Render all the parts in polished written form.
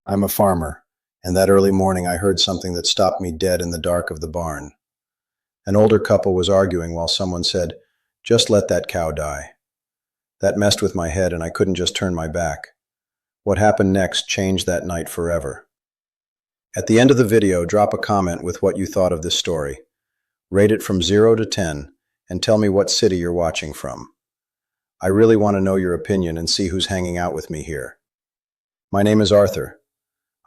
I'm a farmer, and that early morning I heard something that stopped me dead in the dark of the barn. An older couple was arguing while someone said, "Just let that cow die." That messed with my head and I couldn't just turn my back. What happened next changed that night forever. At the end of the video, drop a comment with what you thought of this story. Rate it from 0 to 10 and tell me what city you're watching from. I really want to know your opinion and see who's hanging out with me here. My name is Arthur.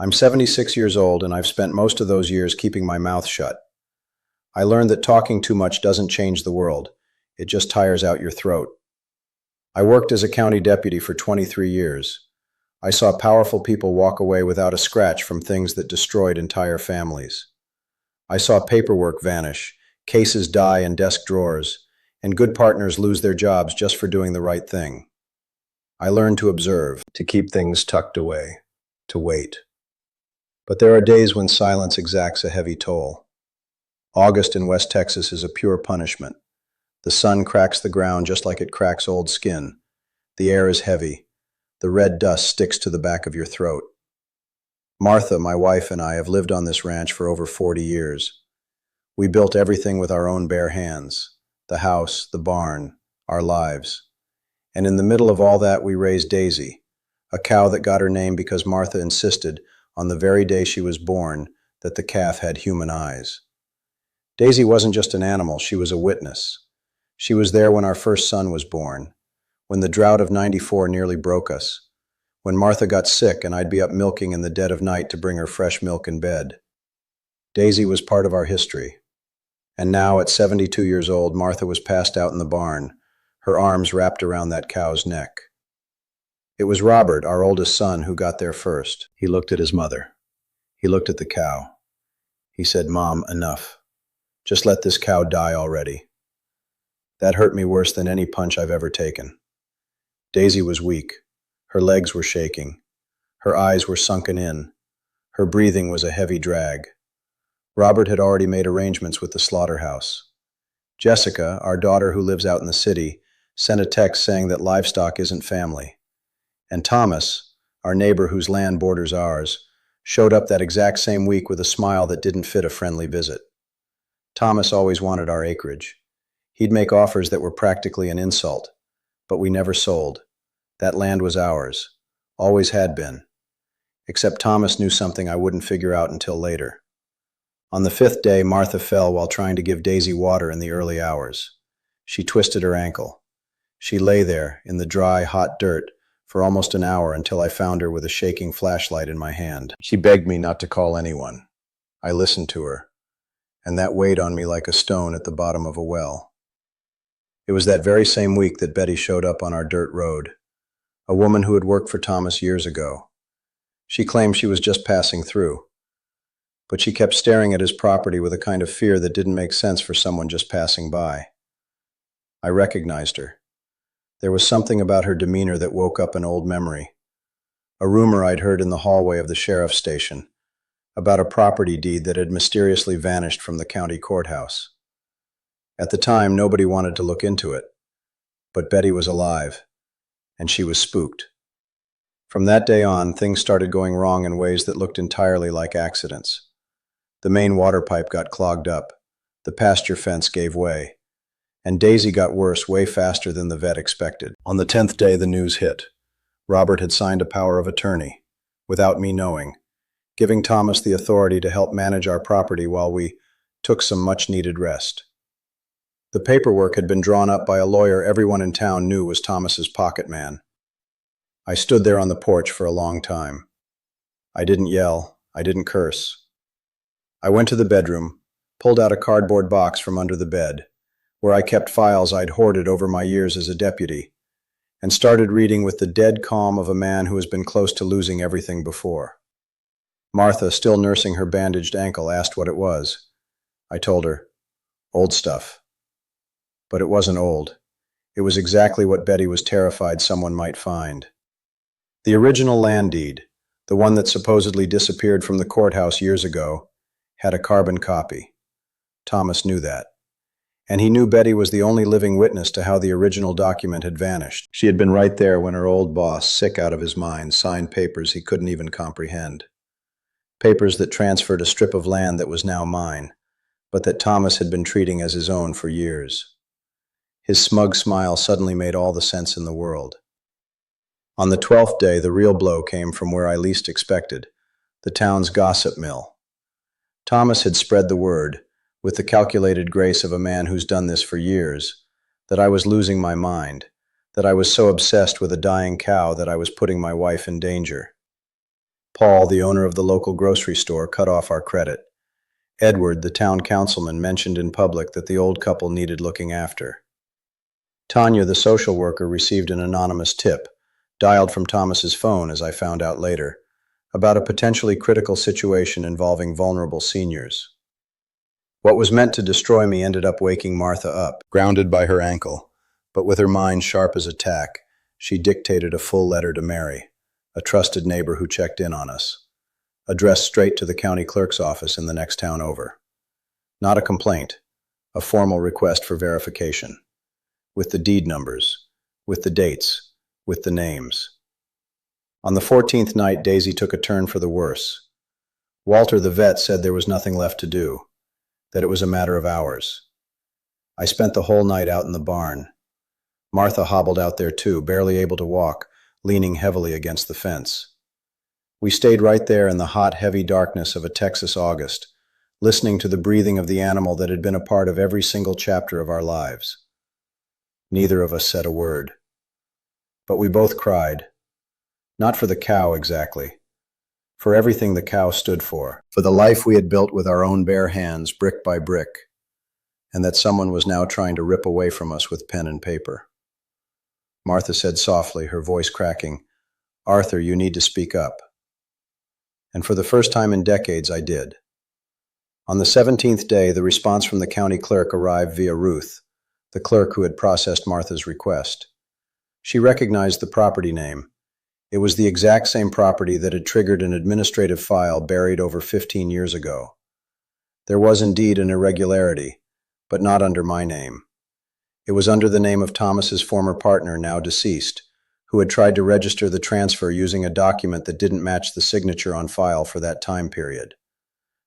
I'm 76 years old and I've spent most of those years keeping my mouth shut. I learned that talking too much doesn't change the world. It just tires out your throat. I worked as a county deputy for 23 years. I saw powerful people walk away without a scratch from things that destroyed entire families. I saw paperwork vanish, cases die in desk drawers, and good partners lose their jobs just for doing the right thing. I learned to observe, to keep things tucked away, to wait. But there are days when silence exacts a heavy toll. August in West Texas is a pure punishment. The sun cracks the ground just like it cracks old skin. The air is heavy. The red dust sticks to the back of your throat. Martha, my wife, and I have lived on this ranch for over 40 years. We built everything with our own bare hands. The house, the barn, our lives. And in the middle of all that, we raised Daisy, a cow that got her name because Martha insisted, on the very day she was born, that the calf had human eyes. Daisy wasn't just an animal, she was a witness. She was there when our first son was born, when the drought of '94 nearly broke us, when Martha got sick and I'd be up milking in the dead of night to bring her fresh milk in bed. Daisy was part of our history. And now, at 72 years old, Martha was passed out in the barn, her arms wrapped around that cow's neck. It was Robert, our oldest son, who got there first. He looked at his mother. He looked at the cow. He said, "Mom, enough. Just let this cow die already." That hurt me worse than any punch I've ever taken. Daisy was weak. Her legs were shaking. Her eyes were sunken in. Her breathing was a heavy drag. Robert had already made arrangements with the slaughterhouse. Jessica, our daughter who lives out in the city, sent a text saying that livestock isn't family. And Thomas, our neighbor whose land borders ours, showed up that exact same week with a smile that didn't fit a friendly visit. Thomas always wanted our acreage. He'd make offers that were practically an insult, but we never sold. That land was ours, always had been. Except Thomas knew something I wouldn't figure out until later. On the 5th day, Martha fell while trying to give Daisy water in the early hours. She twisted her ankle. She lay there, in the dry, hot dirt, for almost an hour until I found her with a shaking flashlight in my hand. She begged me not to call anyone. I listened to her, and that weighed on me like a stone at the bottom of a well. It was that very same week that Betty showed up on our dirt road, a woman who had worked for Thomas years ago. She claimed she was just passing through, but she kept staring at his property with a kind of fear that didn't make sense for someone just passing by. I recognized her. There was something about her demeanor that woke up an old memory, a rumor I'd heard in the hallway of the sheriff's station about a property deed that had mysteriously vanished from the county courthouse. At the time, nobody wanted to look into it, but Betty was alive, and she was spooked. From that day on, things started going wrong in ways that looked entirely like accidents. The main water pipe got clogged up, the pasture fence gave way, and Daisy got worse way faster than the vet expected. On the 10th day, the news hit. Robert had signed a power of attorney, without me knowing, giving Thomas the authority to help manage our property while we took some much-needed rest. The paperwork had been drawn up by a lawyer everyone in town knew was Thomas's pocket man. I stood there on the porch for a long time. I didn't yell. I didn't curse. I went to the bedroom, pulled out a cardboard box from under the bed, where I kept files I'd hoarded over my years as a deputy, and started reading with the dead calm of a man who has been close to losing everything before. Martha, still nursing her bandaged ankle, asked what it was. I told her, "Old stuff." But it wasn't old. It was exactly what Betty was terrified someone might find. The original land deed, the one that supposedly disappeared from the courthouse years ago, had a carbon copy. Thomas knew that. And he knew Betty was the only living witness to how the original document had vanished. She had been right there when her old boss, sick out of his mind, signed papers he couldn't even comprehend. Papers that transferred a strip of land that was now mine, but that Thomas had been treating as his own for years. His smug smile suddenly made all the sense in the world. On the 12th day, the real blow came from where I least expected, the town's gossip mill. Thomas had spread the word, with the calculated grace of a man who's done this for years, that I was losing my mind, that I was so obsessed with a dying cow that I was putting my wife in danger. Paul, the owner of the local grocery store, cut off our credit. Edward, the town councilman, mentioned in public that the old couple needed looking after. Tanya, the social worker, received an anonymous tip, dialed from Thomas's phone, as I found out later, about a potentially critical situation involving vulnerable seniors. What was meant to destroy me ended up waking Martha up, grounded by her ankle, but with her mind sharp as a tack. She dictated a full letter to Mary, a trusted neighbor who checked in on us, addressed straight to the county clerk's office in the next town over. Not a complaint, a formal request for verification, with the deed numbers, with the dates, with the names. On the 14th night, Daisy took a turn for the worse. Walter the vet said there was nothing left to do, that it was a matter of hours. I spent the whole night out in the barn. Martha hobbled out there too, barely able to walk, leaning heavily against the fence. We stayed right there in the hot, heavy darkness of a Texas August, listening to the breathing of the animal that had been a part of every single chapter of our lives. Neither of us said a word. But we both cried. Not for the cow exactly, for everything the cow stood for the life we had built with our own bare hands, brick by brick, and that someone was now trying to rip away from us with pen and paper. Martha said softly, her voice cracking, "Arthur, you need to speak up." And for the first time in decades, I did. On the 17th day, the response from the county clerk arrived via Ruth, the clerk who had processed Martha's request. She recognized the property name. It was the exact same property that had triggered an administrative file buried over 15 years ago. There was indeed an irregularity, but not under my name. It was under the name of Thomas's former partner, now deceased, who had tried to register the transfer using a document that didn't match the signature on file for that time period.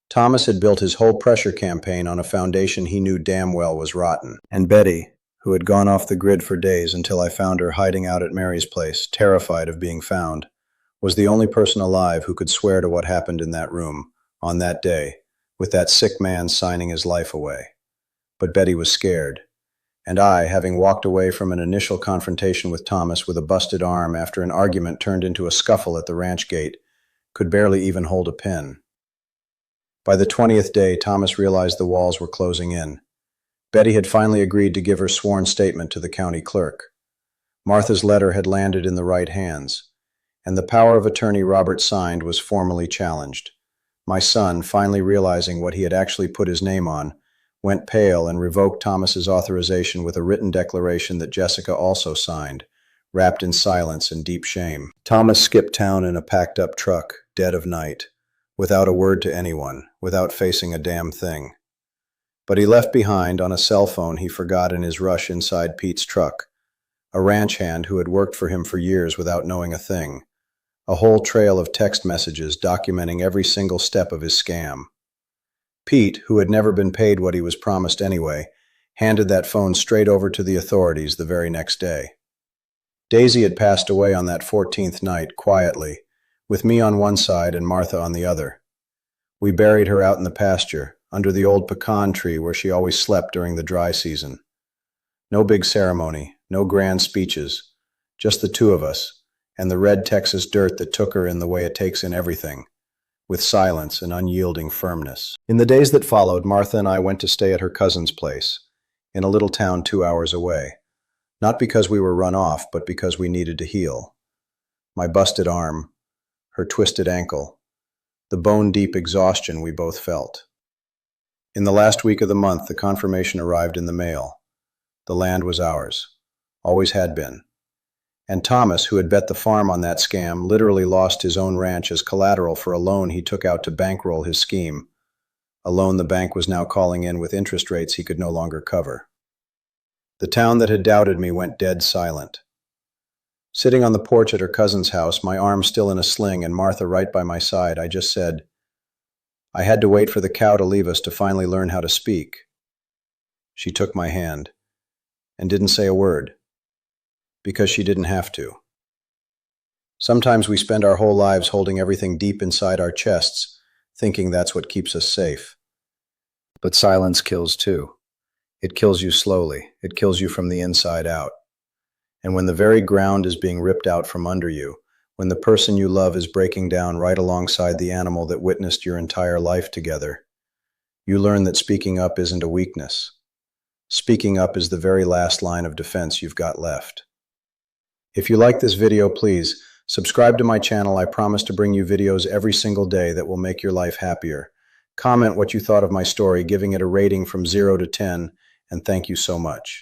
Thomas had built his whole pressure campaign on a foundation he knew damn well was rotten. And Betty, who had gone off the grid for days until I found her hiding out at Mary's place, terrified of being found, was the only person alive who could swear to what happened in that room, on that day, with that sick man signing his life away. But Betty was scared, and I, having walked away from an initial confrontation with Thomas with a busted arm after an argument turned into a scuffle at the ranch gate, could barely even hold a pen. By the 20th day, Thomas realized the walls were closing in. Betty had finally agreed to give her sworn statement to the county clerk. Martha's letter had landed in the right hands, and the power of attorney Robert signed was formally challenged. My son, finally realizing what he had actually put his name on, went pale and revoked Thomas's authorization with a written declaration that Jessica also signed, wrapped in silence and deep shame. Thomas skipped town in a packed-up truck, dead of night, without a word to anyone, without facing a damn thing. But he left behind, on a cell phone he forgot in his rush inside Pete's truck, a ranch hand who had worked for him for years without knowing a thing, a whole trail of text messages documenting every single step of his scam. Pete, who had never been paid what he was promised anyway, handed that phone straight over to the authorities the very next day. Daisy had passed away on that 14th night, quietly, with me on one side and Martha on the other. We buried her out in the pasture, under the old pecan tree where she always slept during the dry season. No big ceremony, no grand speeches, just the two of us, and the red Texas dirt that took her in the way it takes in everything, with silence and unyielding firmness. In the days that followed, Martha and I went to stay at her cousin's place, in a little town 2 hours away, not because we were run off, but because we needed to heal. My busted arm, her twisted ankle, the bone-deep exhaustion we both felt. In the last week of the month, the confirmation arrived in the mail. The land was ours. Always had been. And Thomas, who had bet the farm on that scam, literally lost his own ranch as collateral for a loan he took out to bankroll his scheme. A loan the bank was now calling in with interest rates he could no longer cover. The town that had doubted me went dead silent. Sitting on the porch at her cousin's house, my arm still in a sling and Martha right by my side, I just said, I had to wait for the cow to leave us to finally learn how to speak. She took my hand and didn't say a word, because she didn't have to. Sometimes we spend our whole lives holding everything deep inside our chests, thinking that's what keeps us safe. But silence kills too. It kills you slowly. It kills you from the inside out. And when the very ground is being ripped out from under you, when the person you love is breaking down right alongside the animal that witnessed your entire life together, you learn that speaking up isn't a weakness. Speaking up is the very last line of defense you've got left. If you like this video, please subscribe to my channel. I promise to bring you videos every single day that will make your life happier. Comment what you thought of my story, giving it a rating from 0 to 10, and thank you so much.